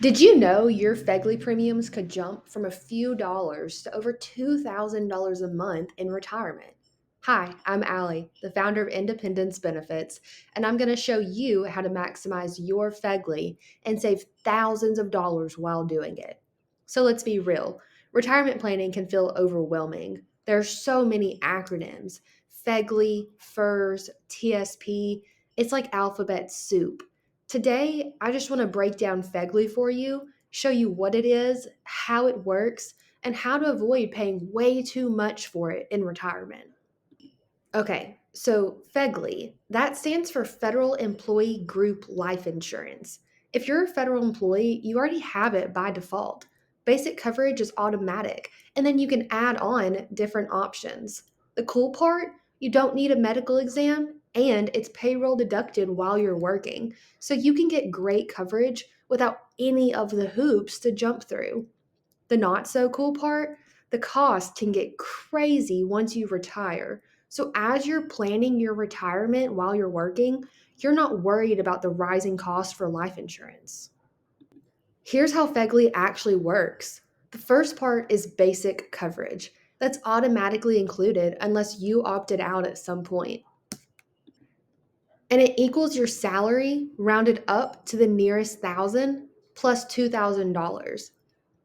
Did you know your FEGLI premiums could jump from a few dollars to over $2,000 a month in retirement? Hi, I'm Allie, the founder of Independence Benefits, and I'm going to show you how to maximize your FEGLI and save thousands of dollars while doing it. So let's be real, retirement planning can feel overwhelming. There are so many acronyms: FEGLI, FERS, TSP. It's like alphabet soup. Today, I just want to break down FEGLI for you, show you what it is, how it works, and how to avoid paying way too much for it in retirement. Okay, so FEGLI, that stands for Federal Employee Group Life Insurance. If you're a federal employee, you already have it by default. Basic coverage is automatic, and then you can add on different options. The cool part, you don't need a medical exam, and it's payroll deducted while you're working, so you can get great coverage without any of the hoops to jump through. The not so cool part, the cost can get crazy once you retire. So, as you're planning your retirement while you're working, you're not worried about the rising cost for life insurance. Here's how FEGLI actually works. The first part is basic coverage. That's automatically included unless you opted out at some point. And it equals your salary rounded up to the nearest thousand plus $2,000.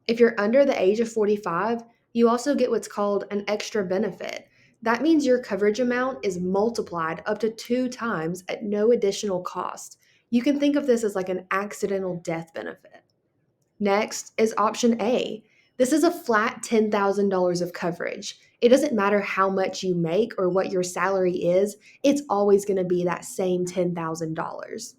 If you're under the age of 45, you also get what's called an extra benefit. That means your coverage amount is multiplied up to 2 times at no additional cost. You can think of this as like an accidental death benefit. Next is option A. This is a flat $10,000 of coverage. It doesn't matter how much you make or what your salary is, it's always going to be that same $10,000.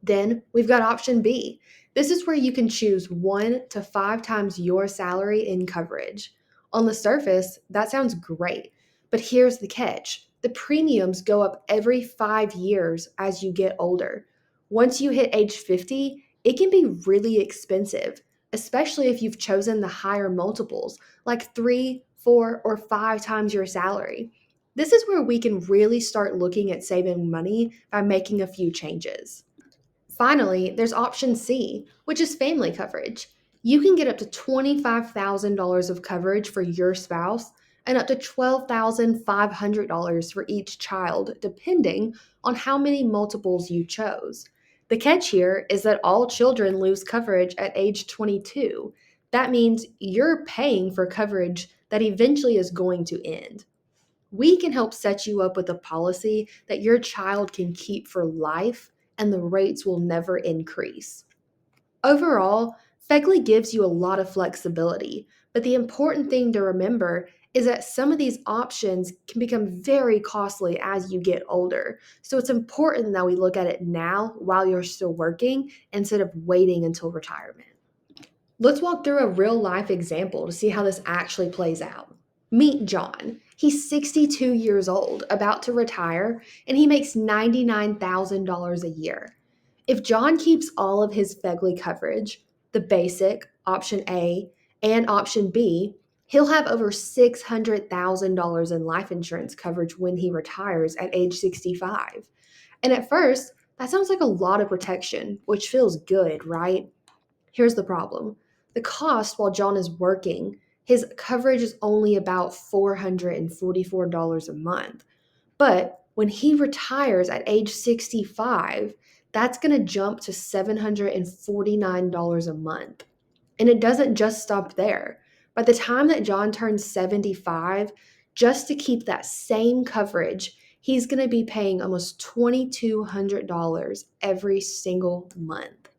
Then we've got option B. This is where you can choose 1 to 5 times your salary in coverage. On the surface, that sounds great, but here's the catch: the premiums go up every 5 years as you get older. Once you hit age 50, it can be really expensive, especially if you've chosen the higher multiples, like 3, 4, or 5 times your salary. This is where we can really start looking at saving money by making a few changes. Finally, there's option C, which is family coverage. You can get up to $25,000 of coverage for your spouse and up to $12,500 for each child, depending on how many multiples you chose. The catch here is that all children lose coverage at age 22. That means you're paying for coverage that eventually is going to end. We can help set you up with a policy that your child can keep for life and the rates will never increase. Overall, FEGLI gives you a lot of flexibility, but the important thing to remember is that some of these options can become very costly as you get older. So it's important that we look at it now while you're still working instead of waiting until retirement. Let's walk through a real life example to see how this actually plays out. Meet John. He's 62 years old, about to retire, and he makes $99,000 a year. If John keeps all of his FEGLI coverage, the basic, option A, and option B, he'll have over $600,000 in life insurance coverage when he retires at age 65. And at first, that sounds like a lot of protection, which feels good, right? Here's the problem: the cost while John is working, his coverage is only about $444 a month. But when he retires at age 65, that's going to jump to $749 a month. And it doesn't just stop there. By the time that John turns 75, just to keep that same coverage, he's going to be paying almost $2,200 every single month.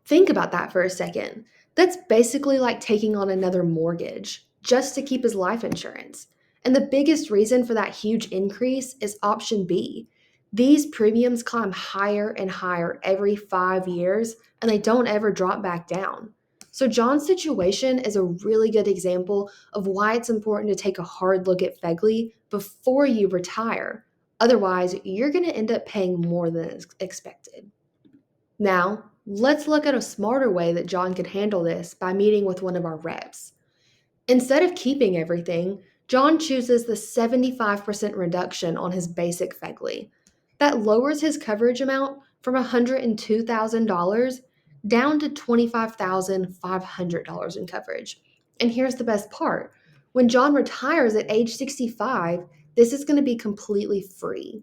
Think about that for a second. That's basically like taking on another mortgage just to keep his life insurance. And the biggest reason for that huge increase is option B. These premiums climb higher and higher every 5 years, and they don't ever drop back down. So, John's situation is a really good example of why it's important to take a hard look at FEGLI before you retire. Otherwise, you're going to end up paying more than expected. Now, let's look at a smarter way that John could handle this by meeting with one of our reps. Instead of keeping everything, John chooses the 75% reduction on his basic FEGLI. That lowers his coverage amount from $102,000 down to $25,500 in coverage. And here's the best part: when John retires at age 65, this is going to be completely free.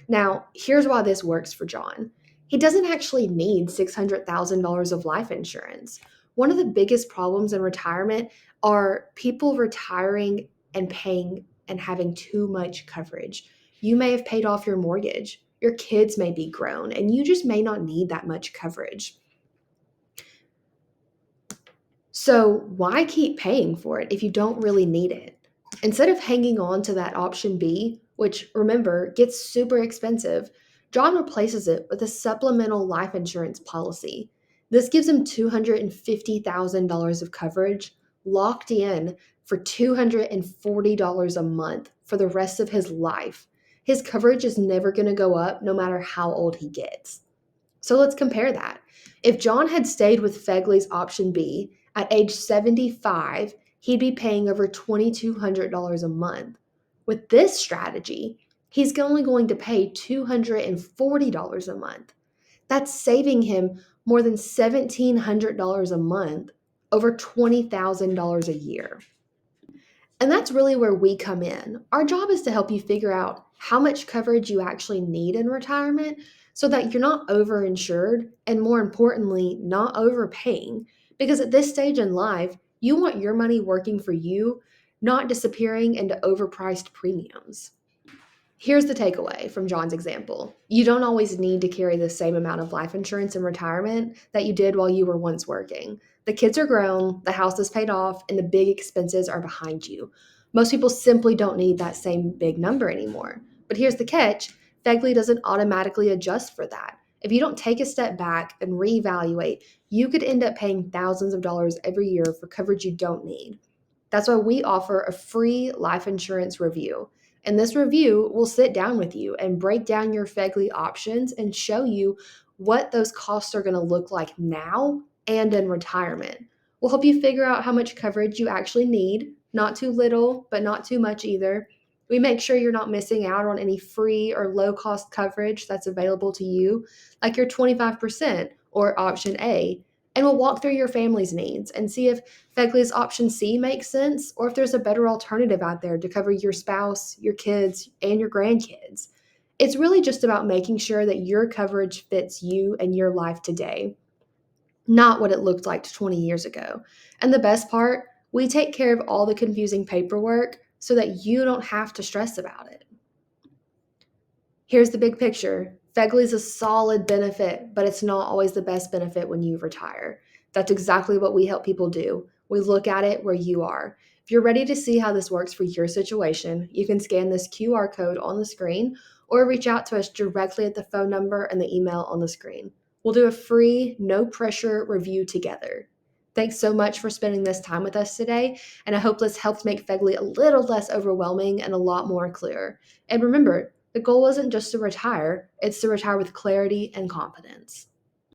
Now, here's why this works for John. He doesn't actually need $600,000 of life insurance. One of the biggest problems in retirement are people retiring and paying and having too much coverage. You may have paid off your mortgage. Your kids may be grown, and you just may not need that much coverage. So, why keep paying for it if you don't really need it? Instead of hanging on to that option B, which remember gets super expensive, John replaces it with a supplemental life insurance policy. This gives him $250,000 of coverage locked in for $240 a month for the rest of his life. His coverage is never going to go up no matter how old he gets. So let's compare that. If John had stayed with FEGLI's option B at age 75, he'd be paying over $2,200 a month. With this strategy, he's only going to pay $240 a month. That's saving him more than $1,700 a month, over $20,000 a year. And that's really where we come in. Our job is to help you figure out how much coverage you actually need in retirement so that you're not overinsured and, more importantly, not overpaying. Because at this stage in life, you want your money working for you, not disappearing into overpriced premiums. Here's the takeaway from John's example: you don't always need to carry the same amount of life insurance in retirement that you did while you were once working. The kids are grown, the house is paid off, and the big expenses are behind you. Most people simply don't need that same big number anymore. But here's the catch: FEGLI doesn't automatically adjust for that. If you don't take a step back and reevaluate, you could end up paying thousands of dollars every year for coverage you don't need. That's why we offer a free life insurance review. And this review will sit down with you and break down your FEGLI options and show you what those costs are going to look like now and in retirement. We'll help you figure out how much coverage you actually need, not too little, but not too much either. We make sure you're not missing out on any free or low cost coverage that's available to you, like your 25% or option A. And we'll walk through your family's needs and see if FEGLI's option C makes sense, or if there's a better alternative out there to cover your spouse, your kids, and your grandkids. It's really just about making sure that your coverage fits you and your life today, not what it looked like 20 years ago. And the best part, we take care of all the confusing paperwork so that you don't have to stress about it. Here's the big picture. FEGLI is a solid benefit, but it's not always the best benefit when you retire. That's exactly what we help people do. We look at it where you are. If you're ready to see how this works for your situation, you can scan this QR code on the screen or reach out to us directly at the phone number and the email on the screen. We'll do a free, no pressure review together. Thanks so much for spending this time with us today, and I hope this helped make FEGLI a little less overwhelming and a lot more clear. And remember, the goal isn't just to retire, it's to retire with clarity and confidence.